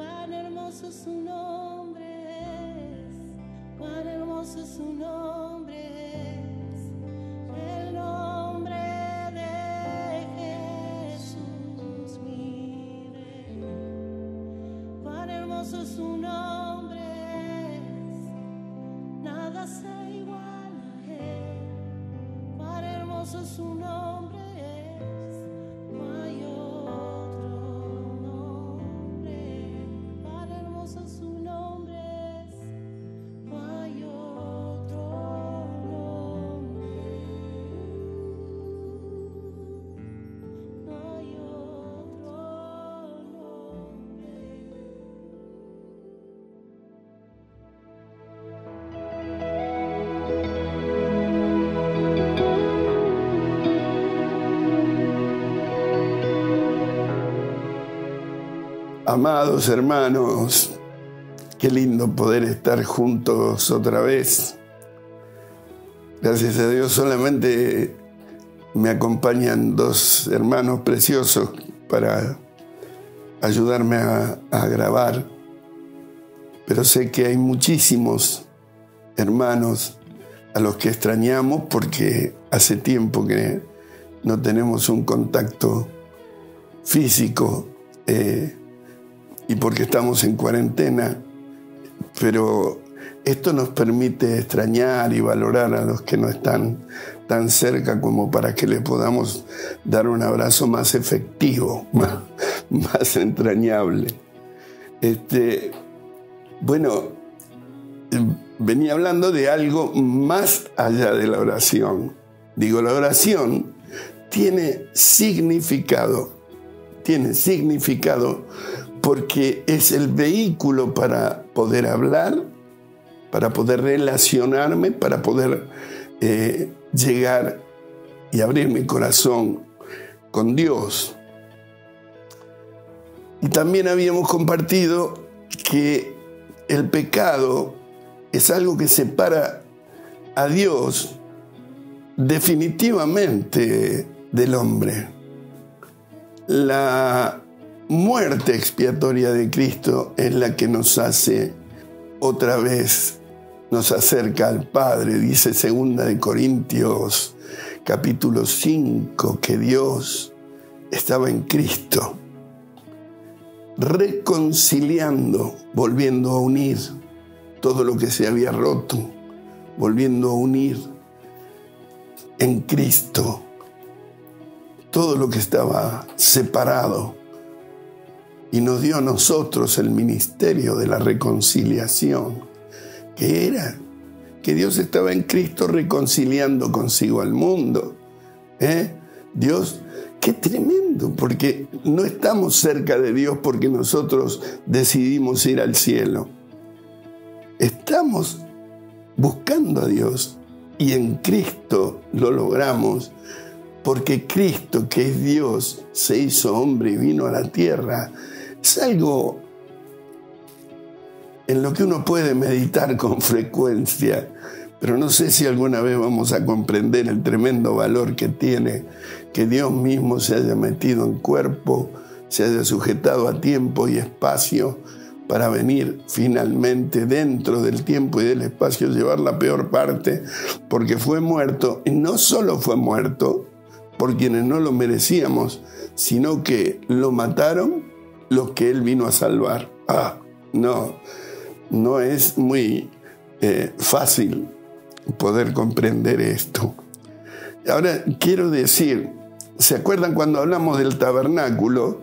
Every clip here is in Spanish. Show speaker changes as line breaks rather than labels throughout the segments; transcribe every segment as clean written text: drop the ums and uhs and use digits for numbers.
Cuán hermoso su nombre es, cuán hermoso su nombre es, el nombre de Jesús mi Rey. Cuán hermoso su nombre es, nada se iguala a él. Cuán hermoso su nombre es, no hay otro nombre. Cuán hermoso su nombre es, no hay otro nombre. No hay otro nombre.
Amados hermanos, qué lindo poder estar juntos otra vez. Gracias a Dios solamente me acompañan dos hermanos preciosos para ayudarme a grabar. Pero sé que hay muchísimos hermanos a los que extrañamos porque hace tiempo que no tenemos un contacto físico y porque estamos en cuarentena, pero esto nos permite extrañar y valorar a los que no están tan cerca como para que le podamos dar un abrazo más efectivo, más entrañable. Bueno, venía hablando de algo más allá de la oración. Digo, la oración tiene significado porque es el vehículo para poder hablar, para poder relacionarme, para poder llegar y abrir mi corazón con Dios. Y también habíamos compartido que el pecado es algo que separa a Dios definitivamente del hombre. La muerte expiatoria de Cristo es la que nos hace otra vez, nos acerca al Padre. Dice 2 de Corintios capítulo 5 que Dios estaba en Cristo reconciliando, volviendo a unir todo lo que se había roto, volviendo a unir en Cristo todo lo que estaba separado, y nos dio a nosotros el ministerio de la reconciliación, que era que Dios estaba en Cristo reconciliando consigo al mundo. Dios, qué tremendo, porque no estamos cerca de Dios porque nosotros decidimos ir al cielo. Estamos buscando a Dios y en Cristo lo logramos, porque Cristo, que es Dios, se hizo hombre y vino a la tierra. Es algo en lo que uno puede meditar con frecuencia, pero no sé si alguna vez vamos a comprender el tremendo valor que tiene que Dios mismo se haya metido en cuerpo, se haya sujetado a tiempo y espacio para venir finalmente dentro del tiempo y del espacio, llevar la peor parte, porque fue muerto, y no solo fue muerto por quienes no lo merecíamos, sino que lo mataron los que Él vino a salvar. No es muy fácil poder comprender esto. Ahora quiero decir, ¿se acuerdan cuando hablamos del tabernáculo?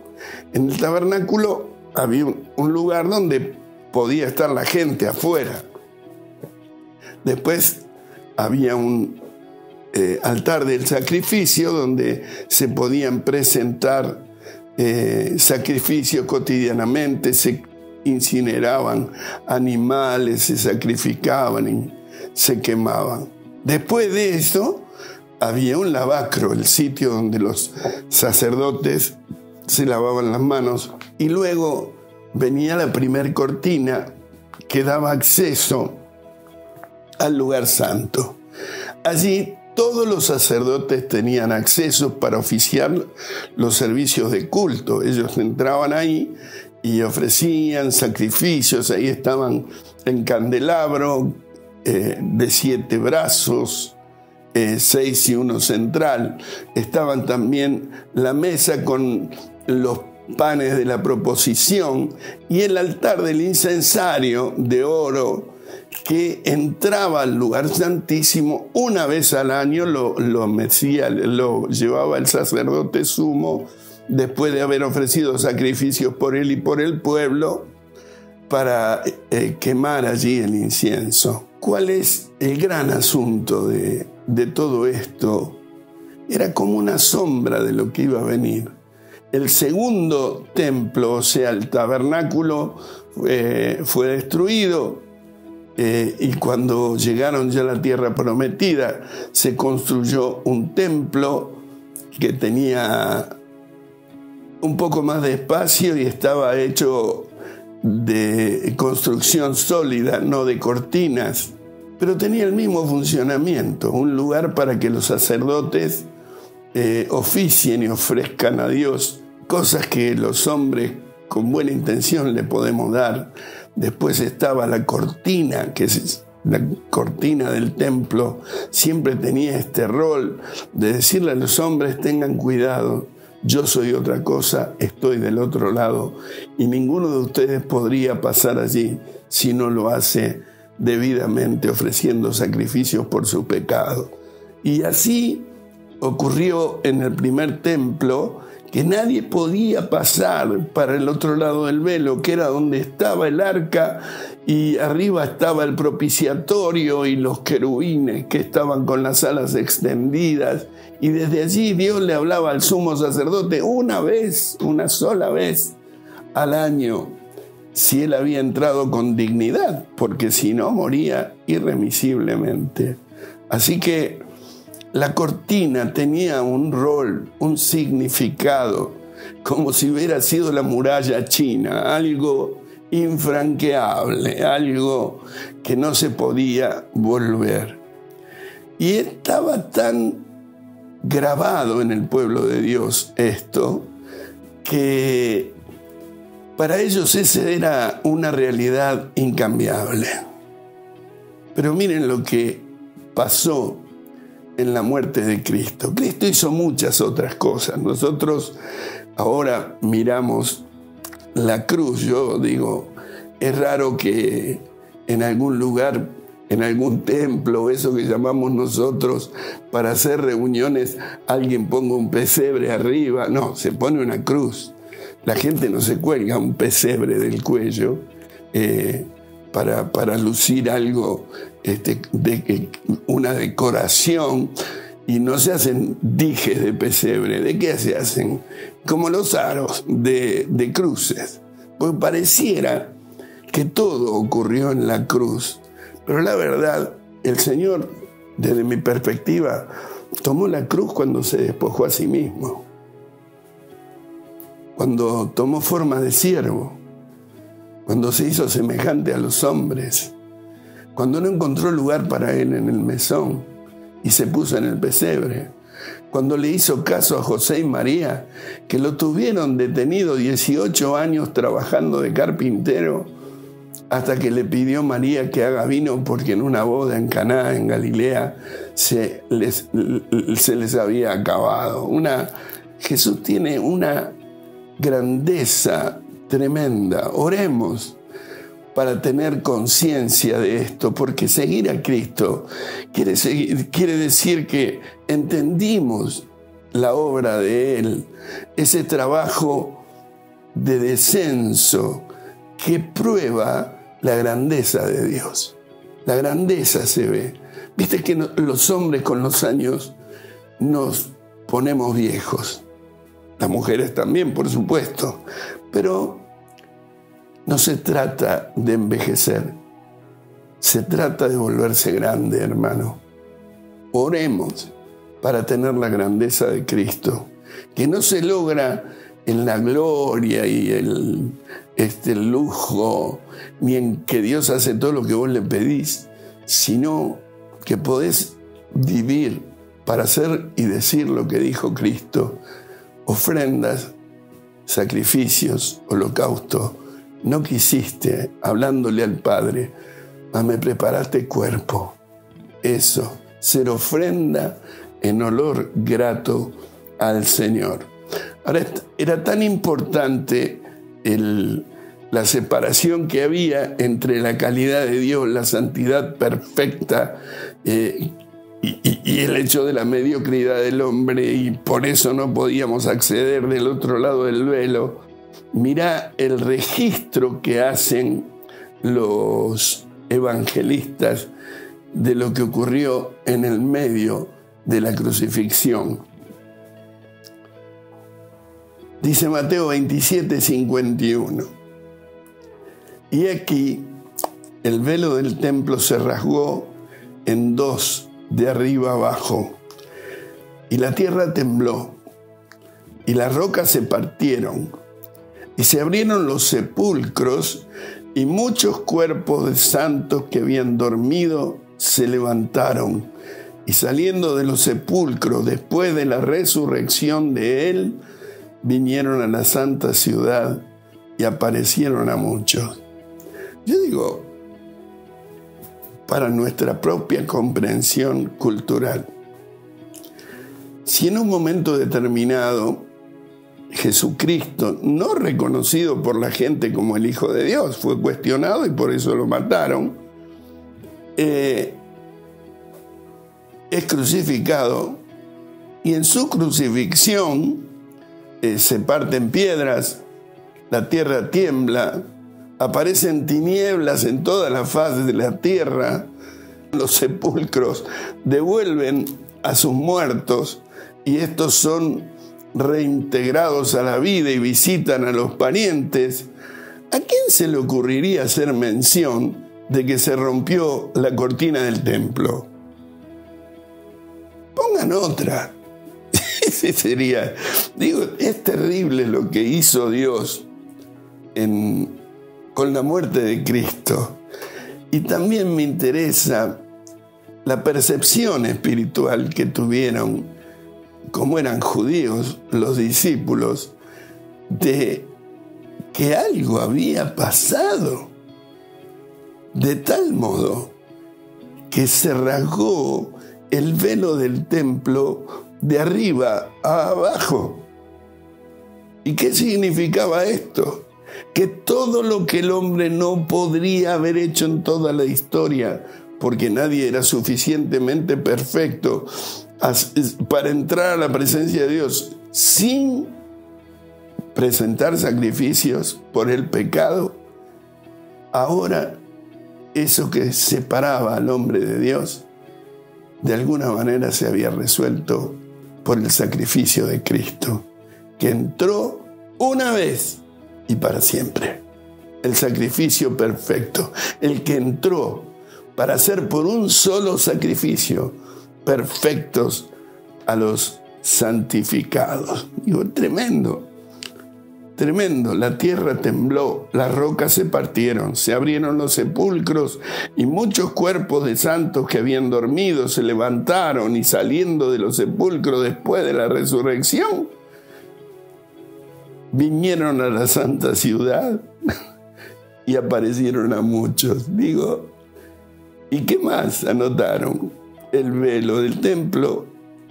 En el tabernáculo había un lugar donde podía estar la gente afuera. Después había un altar del sacrificio donde se podían presentar sacrificios cotidianamente, se incineraban animales, se sacrificaban y se quemaban. Después de eso había un lavacro, el sitio donde los sacerdotes se lavaban las manos, y luego venía la primer cortina que daba acceso al lugar santo. Allí todos los sacerdotes tenían acceso para oficiar los servicios de culto. Ellos entraban ahí y ofrecían sacrificios. Ahí estaban el candelabro de 7 brazos, 6 y uno central. Estaban también la mesa con los panes de la proposición y el altar del incensario de oro que entraba al lugar santísimo una vez al año. Lo llevaba el sacerdote sumo después de haber ofrecido sacrificios por él y por el pueblo para quemar allí el incienso. ¿Cuál es el gran asunto de todo esto? Era como una sombra de lo que iba a venir. El segundo templo, o sea, el tabernáculo, fue destruido y cuando llegaron ya a la tierra prometida, se construyó un templo que tenía un poco más de espacio y estaba hecho de construcción sólida, no de cortinas, pero tenía el mismo funcionamiento, un lugar para que los sacerdotes oficien y ofrezcan a Dios cosas que los hombres con buena intención le podemos dar. Después estaba la cortina, que es la cortina del templo, siempre tenía este rol de decirle a los hombres: tengan cuidado, yo soy otra cosa, estoy del otro lado y ninguno de ustedes podría pasar allí si no lo hace debidamente ofreciendo sacrificios por su pecado. Y así ocurrió en el primer templo, que nadie podía pasar para el otro lado del velo, que era donde estaba el arca, y arriba estaba el propiciatorio y los querubines que estaban con las alas extendidas, y desde allí Dios le hablaba al sumo sacerdote una sola vez al año, si él había entrado con dignidad, porque si no moría irremisiblemente. Así que la cortina tenía un rol, un significado, como si hubiera sido la muralla china, algo infranqueable, algo que no se podía volver. Y estaba tan grabado en el pueblo de Dios esto, que para ellos esa era una realidad incambiable. Pero miren lo que pasó en la muerte de Cristo. Cristo hizo muchas otras cosas. Nosotros ahora miramos la cruz. Yo digo, es raro que en algún lugar, en algún templo, eso que llamamos nosotros para hacer reuniones, alguien ponga un pesebre arriba. No, se pone una cruz. La gente no se cuelga un pesebre del cuello para lucir algo, una decoración, y no se hacen dijes de pesebre. ¿De qué se hacen? Como los aros de cruces. Pues pareciera que todo ocurrió en la cruz, pero la verdad, el Señor, desde mi perspectiva, tomó la cruz cuando se despojó a sí mismo, cuando tomó forma de siervo, cuando se hizo semejante a los hombres, cuando no encontró lugar para él en el mesón y se puso en el pesebre, cuando le hizo caso a José y María, que lo tuvieron detenido 18 años trabajando de carpintero, hasta que le pidió María que haga vino, porque en una boda en Caná, en Galilea, se les había acabado. Jesús tiene una grandeza tremenda. Oremos para tener conciencia de esto, porque seguir a Cristo quiere decir que entendimos la obra de Él, ese trabajo de descenso que prueba la grandeza de Dios. La grandeza se ve. Viste que los hombres con los años nos ponemos viejos. Las mujeres también, por supuesto. Pero no se trata de envejecer. Se trata de volverse grande, hermano. Oremos para tener la grandeza de Cristo, que no se logra en la gloria y el lujo, ni en que Dios hace todo lo que vos le pedís, sino que podés vivir para hacer y decir lo que dijo Cristo: ofrendas sacrificios, holocausto, no quisiste, hablándole al Padre, mas me preparaste cuerpo. Eso, ser ofrenda en olor grato al Señor. Ahora, era tan importante la separación que había entre la calidad de Dios, la santidad perfecta, y el hecho de la mediocridad del hombre, y por eso no podíamos acceder del otro lado del velo. Mirá el registro que hacen los evangelistas de lo que ocurrió en el medio de la crucifixión. Dice Mateo 27:51. Y aquí el velo del templo se rasgó en dos, de arriba abajo, y la tierra tembló, y las rocas se partieron, y se abrieron los sepulcros, y muchos cuerpos de santos que habían dormido se levantaron, y saliendo de los sepulcros después de la resurrección de él, vinieron a la santa ciudad y aparecieron a muchos. Yo digo, para nuestra propia comprensión cultural, si en un momento determinado Jesucristo, no reconocido por la gente como el Hijo de Dios, fue cuestionado y por eso lo mataron, es crucificado, y en su crucifixión se parten piedras, la tierra tiembla, aparecen tinieblas en toda la faz de la tierra, los sepulcros devuelven a sus muertos y estos son reintegrados a la vida y visitan a los parientes. ¿A quién se le ocurriría hacer mención de que se rompió la cortina del templo? Pongan otra. Ese sería, digo, es terrible lo que hizo Dios con la muerte de Cristo. Y también me interesa la percepción espiritual que tuvieron, como eran judíos, los discípulos, de que algo había pasado, de tal modo que se rasgó el velo del templo de arriba a abajo. ¿Y qué significaba esto? Que todo lo que el hombre no podría haber hecho en toda la historia, porque nadie era suficientemente perfecto para entrar a la presencia de Dios sin presentar sacrificios por el pecado, ahora eso que separaba al hombre de Dios, de alguna manera se había resuelto por el sacrificio de Cristo, que entró una vez y para siempre. El sacrificio perfecto, el que entró para hacer por un solo sacrificio perfectos a los santificados. Digo, tremendo, tremendo. La tierra tembló, las rocas se partieron, se abrieron los sepulcros y muchos cuerpos de santos que habían dormido se levantaron, y saliendo de los sepulcros después de la resurrección, vinieron a la santa ciudad y aparecieron a muchos. Digo, ¿y qué más anotaron? El velo del templo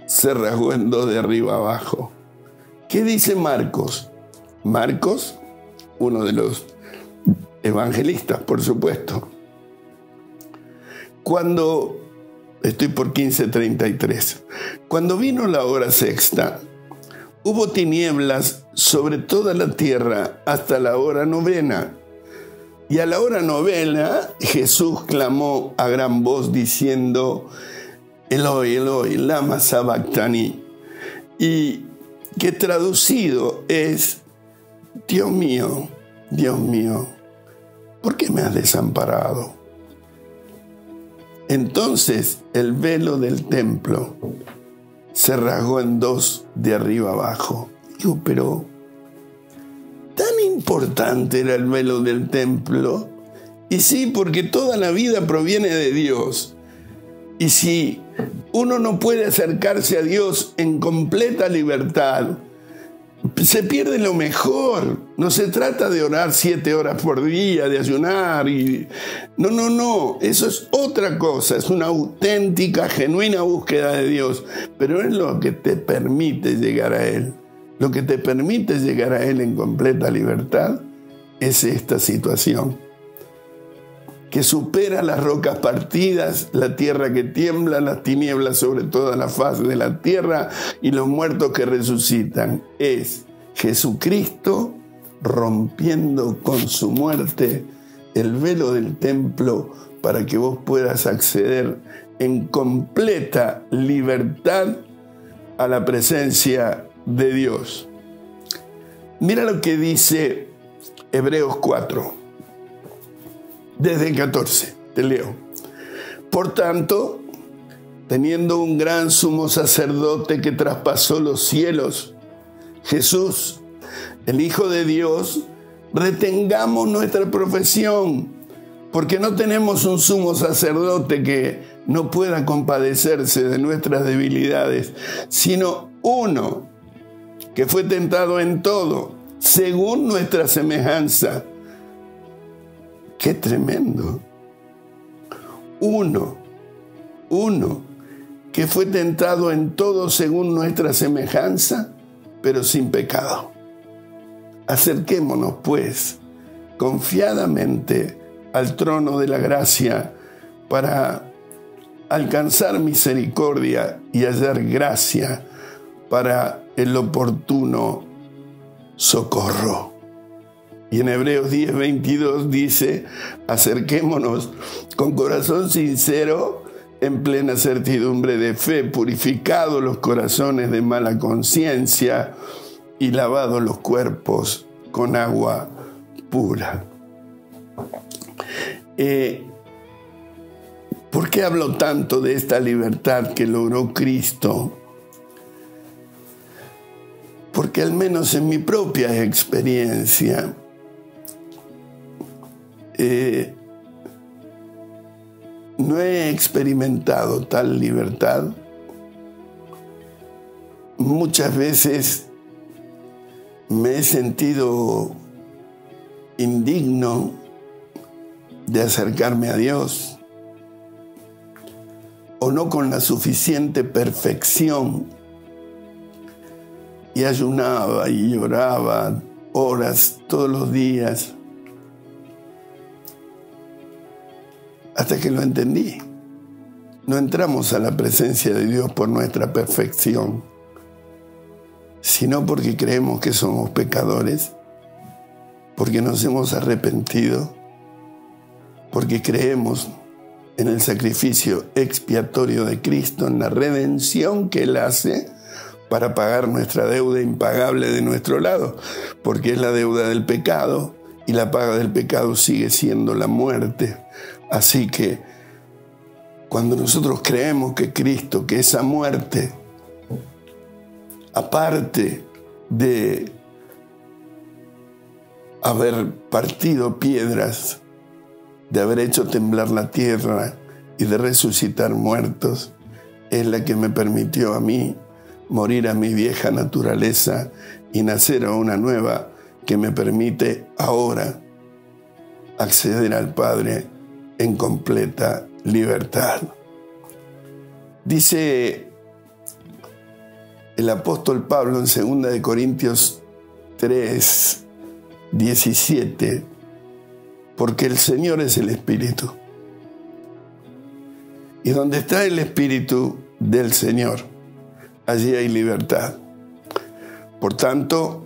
se rasgó en dos de arriba abajo. ¿Qué dice Marcos? Marcos, uno de los evangelistas, por supuesto. Estoy por 15:33. Cuando vino la hora sexta, hubo tinieblas sobre toda la tierra hasta la hora novena. Y a la hora novena Jesús clamó a gran voz diciendo: Eloi, Eloi, lama sabactani. Y que traducido es: Dios mío, ¿por qué me has desamparado? Entonces el velo del templo se rasgó en dos de arriba abajo. Digo, pero tan importante era el velo del templo. Y sí, porque toda la vida proviene de Dios. Y si uno no puede acercarse a Dios en completa libertad, se pierde lo mejor. No se trata de orar 7 horas por día, de ayunar. No. Eso es otra cosa. Es una auténtica, genuina búsqueda de Dios. Pero es lo que te permite llegar a Él. Lo que te permite llegar a Él en completa libertad es esta situación, que supera las rocas partidas, la tierra que tiembla, las tinieblas sobre toda la faz de la tierra y los muertos que resucitan. Es Jesucristo rompiendo con su muerte el velo del templo para que vos puedas acceder en completa libertad a la presencia de Dios. Mira lo que dice Hebreos 4. Desde el 14, te leo. Por tanto, teniendo un gran sumo sacerdote que traspasó los cielos, Jesús, el Hijo de Dios, retengamos nuestra profesión, porque no tenemos un sumo sacerdote que no pueda compadecerse de nuestras debilidades, sino uno que fue tentado en todo, según nuestra semejanza. ¡Qué tremendo! Uno que fue tentado en todo según nuestra semejanza, pero sin pecado. Acerquémonos, pues, confiadamente al trono de la gracia para alcanzar misericordia y hallar gracia para el oportuno socorro. Y en Hebreos 10:22 dice, acerquémonos con corazón sincero, en plena certidumbre de fe, purificados los corazones de mala conciencia y lavados los cuerpos con agua pura. ¿Por qué hablo tanto de esta libertad que logró Cristo? Porque al menos en mi propia experiencia, no he experimentado tal libertad. Muchas veces me he sentido indigno de acercarme a Dios, o no con la suficiente perfección, y ayunaba y lloraba horas todos los días, hasta que lo entendí. No entramos a la presencia de Dios por nuestra perfección, sino porque creemos que somos pecadores, porque nos hemos arrepentido, porque creemos en el sacrificio expiatorio de Cristo, en la redención que Él hace para pagar nuestra deuda impagable de nuestro lado, porque es la deuda del pecado y la paga del pecado sigue siendo la muerte. Así que cuando nosotros creemos que Cristo, que esa muerte, aparte de haber partido piedras, de haber hecho temblar la tierra y de resucitar muertos, es la que me permitió a mí morir a mi vieja naturaleza y nacer a una nueva que me permite ahora acceder al Padre en completa libertad. Dice el apóstol Pablo en 2 Corintios 3:17, porque el Señor es el Espíritu. Y donde está el Espíritu del Señor, allí hay libertad. Por tanto,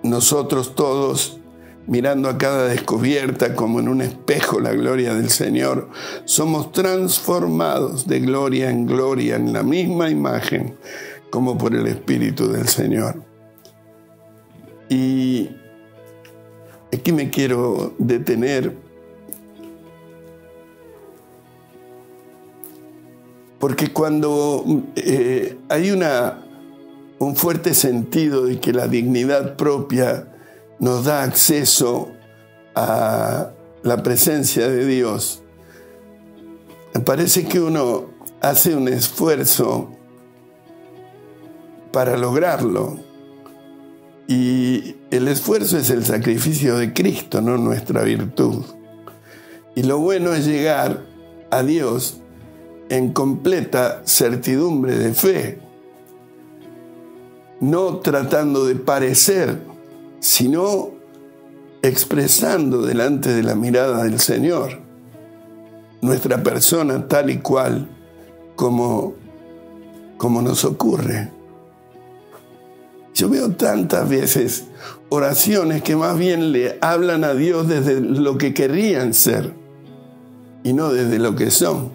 nosotros todos, mirando a cada descubierta como en un espejo la gloria del Señor, somos transformados de gloria en la misma imagen, como por el Espíritu del Señor. Y aquí me quiero detener, porque cuando hay un fuerte sentido de que la dignidad propia nos da acceso a la presencia de Dios, me parece que uno hace un esfuerzo para lograrlo. Y el esfuerzo es el sacrificio de Cristo, no nuestra virtud. Y lo bueno es llegar a Dios en completa certidumbre de fe, no tratando de parecer, sino expresando delante de la mirada del Señor nuestra persona tal y cual como nos ocurre. Yo veo tantas veces oraciones que más bien le hablan a Dios desde lo que querrían ser y no desde lo que son.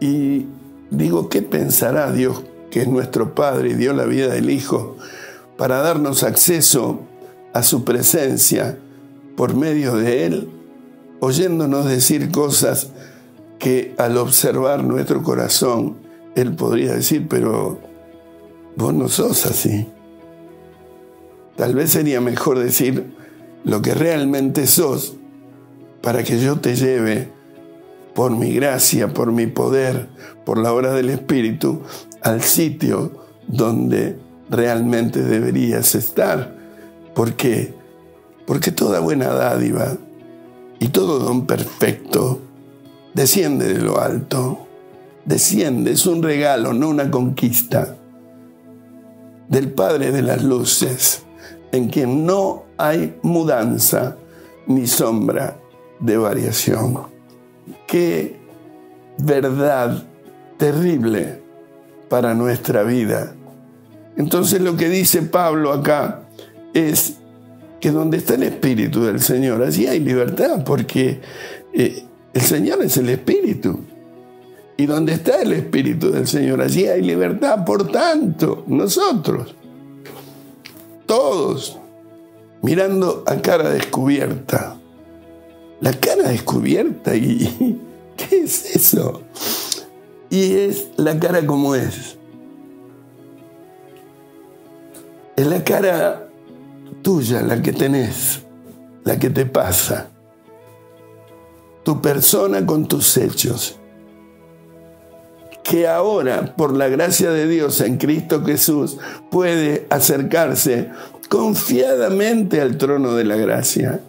Y digo, ¿qué pensará Dios, que es nuestro Padre y dio la vida del Hijo, para darnos acceso a su presencia por medio de Él, oyéndonos decir cosas que al observar nuestro corazón, Él podría decir, pero vos no sos así? Tal vez sería mejor decir lo que realmente sos, para que yo te lleve por mi gracia, por mi poder, por la obra del Espíritu, al sitio donde realmente deberías estar. ¿Por qué? Porque toda buena dádiva y todo don perfecto desciende de lo alto. Desciende, es un regalo, no una conquista, del Padre de las luces, en quien no hay mudanza ni sombra de variación. Qué verdad terrible para nuestra vida. Entonces lo que dice Pablo acá es que donde está el Espíritu del Señor, allí hay libertad, porque el Señor es el Espíritu. Y donde está el Espíritu del Señor, allí hay libertad. Por tanto, nosotros, todos, mirando a cara descubierta. La cara descubierta, ¿y qué es eso? Y es la cara como es. Es la cara tuya, la que tenés, la que te pasa. Tu persona con tus hechos. Que ahora, por la gracia de Dios en Cristo Jesús, puede acercarse confiadamente al trono de la gracia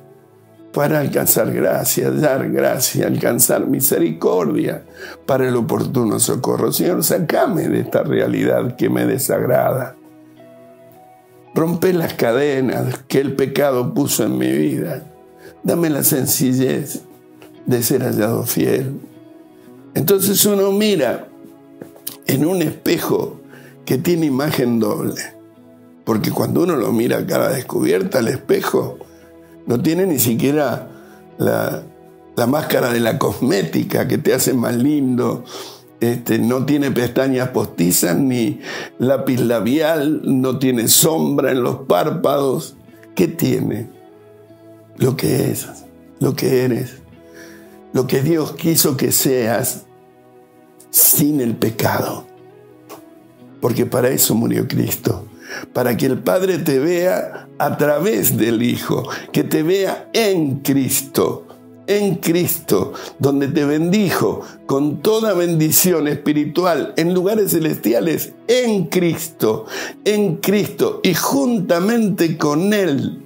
para alcanzar gracia, dar gracia, alcanzar misericordia para el oportuno socorro. Señor, sácame de esta realidad que me desagrada. Rompe las cadenas que el pecado puso en mi vida. Dame la sencillez de ser hallado fiel. Entonces uno mira en un espejo que tiene imagen doble. Porque cuando uno lo mira a cara descubierta al espejo, no tiene ni siquiera la máscara de la cosmética que te hace más lindo. No tiene pestañas postizas ni lápiz labial, no tiene sombra en los párpados. ¿Qué tiene? Lo que es, lo que eres, lo que Dios quiso que seas sin el pecado. Porque para eso murió Cristo. Para que el Padre te vea a través del Hijo, que te vea en Cristo, donde te bendijo con toda bendición espiritual en lugares celestiales, en Cristo, y juntamente con Él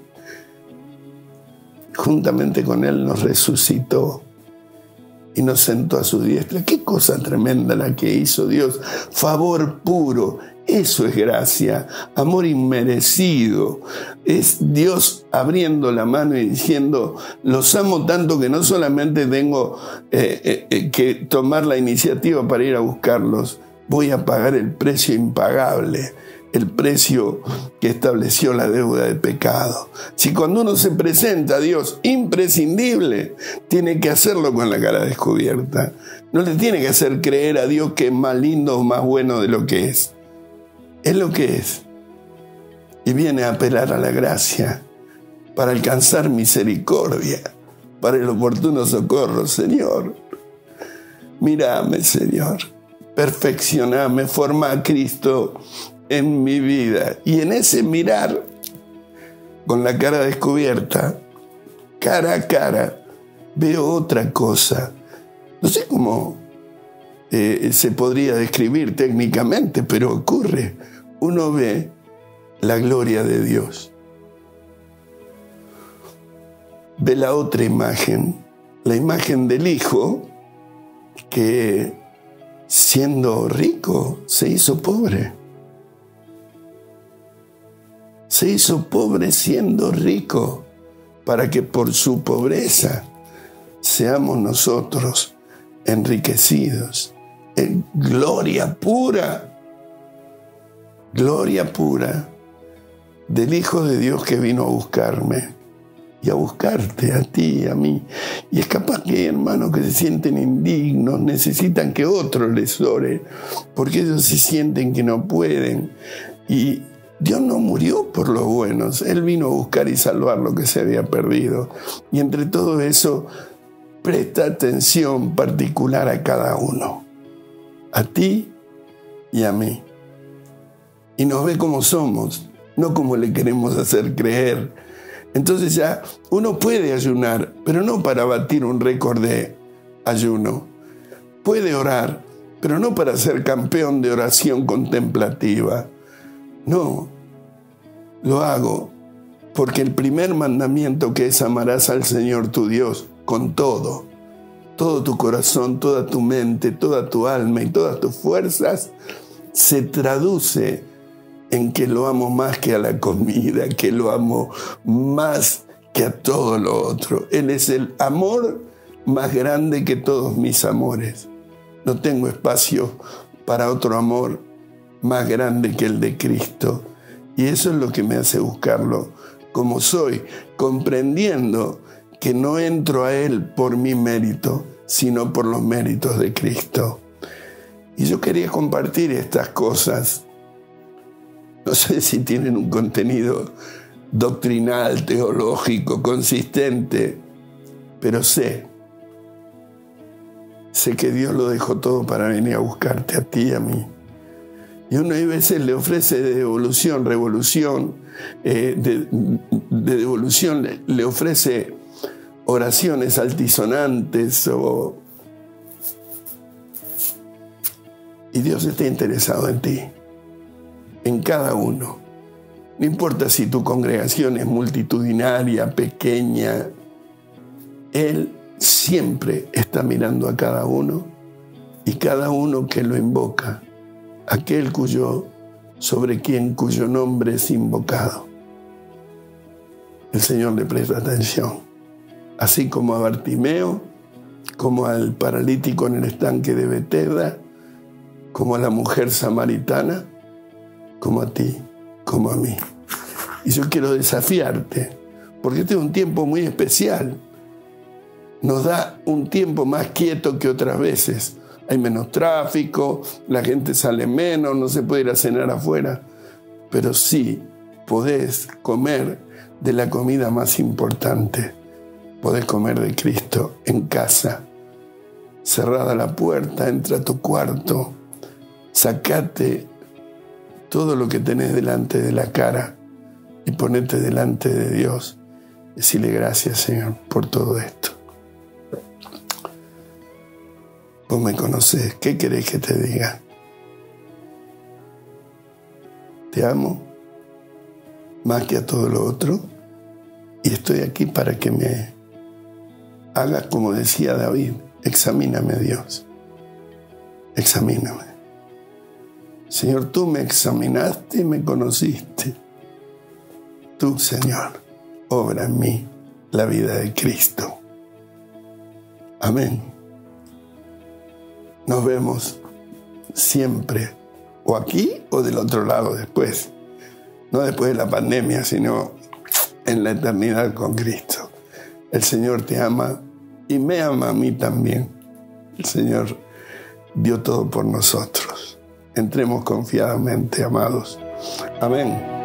nos resucitó y nos sentó a su diestra. Qué cosa tremenda la que hizo Dios. Favor puro. Eso es gracia, amor inmerecido. Es Dios abriendo la mano y diciendo, los amo tanto que no solamente tengo que tomar la iniciativa para ir a buscarlos, voy a pagar el precio impagable, el precio que estableció la deuda de pecado. Si cuando uno se presenta a Dios imprescindible, tiene que hacerlo con la cara descubierta. No le tiene que hacer creer a Dios que es más lindo o más bueno de lo que es. Es lo que es. Y viene a apelar a la gracia para alcanzar misericordia, para el oportuno socorro. Señor, mírame, Señor. Perfeccioname, forma a Cristo en mi vida. Y en ese mirar, con la cara descubierta, cara a cara, veo otra cosa. No sé cómo se podría describir técnicamente, pero ocurre. Uno ve la gloria de Dios. Ve la otra imagen, la imagen del hijo que siendo rico se hizo pobre. Se hizo pobre siendo rico para que por su pobreza seamos nosotros enriquecidos en gloria pura del Hijo de Dios que vino a buscarme y a buscarte a ti y a mí. Y es capaz que hay hermanos que se sienten indignos, necesitan que otro les ore, porque ellos se sienten que no pueden. Y Dios no murió por los buenos, Él vino a buscar y salvar lo que se había perdido. Y entre todo eso, presta atención particular a cada uno, a ti y a mí. Y nos ve como somos, no como le queremos hacer creer. Entonces ya uno puede ayunar, pero no para batir un récord de ayuno. Puede orar, pero no para ser campeón de oración contemplativa. No, lo hago porque el primer mandamiento, que es amarás al Señor tu Dios con todo tu corazón, toda tu mente, toda tu alma y todas tus fuerzas, se traduce en que lo amo más que a la comida, que lo amo más que a todo lo otro. Él es el amor más grande que todos mis amores. No tengo espacio para otro amor más grande que el de Cristo. Y eso es lo que me hace buscarlo como soy, comprendiendo que no entro a Él por mi mérito, sino por los méritos de Cristo. Y yo quería compartir estas cosas. No sé si tienen un contenido doctrinal, teológico, consistente, pero sé que Dios lo dejó todo para venir a buscarte a ti y a mí. Y uno a veces le ofrece de devolución, revolución, de devolución, le ofrece oraciones altisonantes y Dios está interesado en ti, en cada uno. No importa si tu congregación es multitudinaria, pequeña, Él siempre está mirando a cada uno y cada uno que lo invoca, aquel cuyo nombre es invocado. El Señor le presta atención, así como a Bartimeo, como al paralítico en el estanque de Betesda, como a la mujer samaritana, como a ti, como a mí. Y yo quiero desafiarte, porque este es un tiempo muy especial. Nos da un tiempo más quieto que otras veces. Hay menos tráfico, la gente sale menos, no se puede ir a cenar afuera. Pero sí podés comer de la comida más importante. Podés comer de Cristo en casa. Cerrada la puerta, entra a tu cuarto. Sacate todo lo que tenés delante de la cara y ponete delante de Dios. Decirle gracias, Señor, por todo esto. Vos me conocés, ¿qué querés que te diga? Te amo más que a todo lo otro y estoy aquí para que me hagas como decía David. Examíname, Dios, examíname. Señor, tú me examinaste y me conociste. Tú, Señor, obra en mí la vida de Cristo. Amén. Nos vemos siempre, o aquí o del otro lado después. No después de la pandemia, sino en la eternidad con Cristo. El Señor te ama y me ama a mí también. El Señor dio todo por nosotros. Entremos confiadamente, amados. Amén.